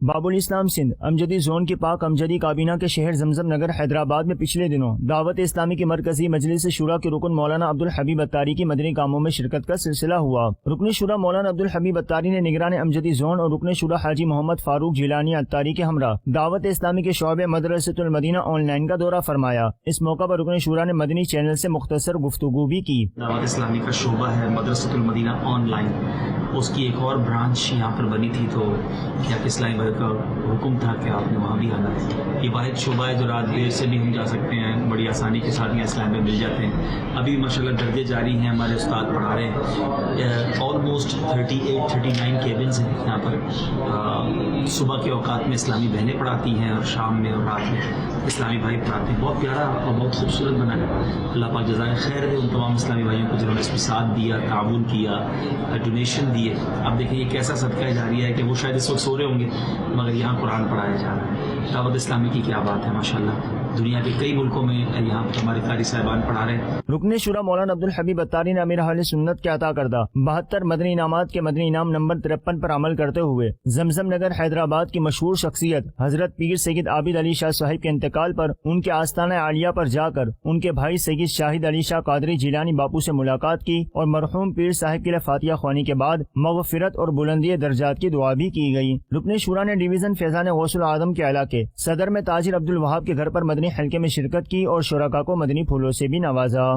باب الاسلام سندھ امجدی زون کی پاک امجدی کابینہ کے شہر زمزم نگر حیدرآباد میں پچھلے دنوں دعوت اسلامی کی مرکزی مجلس شورا کے رکن مولانا عبدالحبیب اتاری کی مدنی کاموں میں شرکت کا سلسلہ ہوا۔ رکن شورا مولانا عبدالحبیب اتاری نے نگران امجدی زون اور رکن شورا حاجی محمد فاروق جیلانی اتاری کے ہمراہ دعوت اسلامی کے شعبے مدرسۃ المدینہ آن لائن کا دورہ فرمایا۔ اس موقع پر رکن شورا نے مدنی چینل سے مختصر گفتگو بھی کی۔ دعوت اسلامی کا شعبہ ہے مدرسۃ المدینہ آن لائن، اس کی ایک اور برانچ یہاں پر بنی تھی، تو کیا اسلامی بھائی کا حکم تھا کہ آپ نے وہاں بھی آنا ہے۔ یہ واحد شعبہ ہے جو رات دیر سے بھی ہم جا سکتے ہیں، بڑی آسانی کے ساتھ یہاں اسلام میں مل جاتے ہیں۔ ابھی ماشاءاللہ درجے جاری ہیں، ہمارے استاد پڑھا رہے ہیں۔ آلموسٹ 39 کیبنز ہیں یہاں پر۔ صبح کے اوقات میں اسلامی بہنیں پڑھاتی ہیں اور شام میں اور رات میں اسلامی بھائی پڑھاتے ہیں۔ بہت پیارا اور بہت خوبصورت بنا ہے۔ اللہ پاک جزائے خیر دے ان تمام اسلامی بھائیوں کو جنہوں نے اس میں ساتھ دیا، تعاون کیا، ڈونیشن دیے۔ اب دیکھیں یہ کیسا صدقہ جاریہ ہے کہ وہ شاید اس وقت سو رہے ہوں گے مگر یہاں قرآن پڑھایا جا رہا ہے۔ دعوت اسلامی کی کیا بات ہے ماشاءاللہ، دنیا کے کئی ملکوں میں یہاں پر ہمارے قاری صاحبان پڑھا رہے ہیں۔ رکن شورا مولانا عبدالحبیب اتاری نے امیر اہل سنت کے عطا کردہ 72 مدنی انعامات کے مدنی انعام نمبر 53 پر عمل کرتے ہوئے زمزم نگر حیدرآباد کی مشہور شخصیت حضرت پیر سید عابد علی شاہ صاحب کے انتقال پر ان کے آستانہ عالیہ پر جا کر ان کے بھائی سید شاہد علی شاہ قادری جیلانی باپو سے ملاقات کی اور مرحوم پیر صاحب کے لیے فاتحہ خوانی کے بعد مغفرت اور بلندی درجات کی دعا بھی کی گئی۔ رکن شورا نے ڈویژن فیضان غوث العظم کے علاقے صدر میں تاجر عبد الوہاب کے گھر پر مدنی حلقے میں شرکت کی اور شرکاء کو مدنی پھولوں سے بھی نوازا۔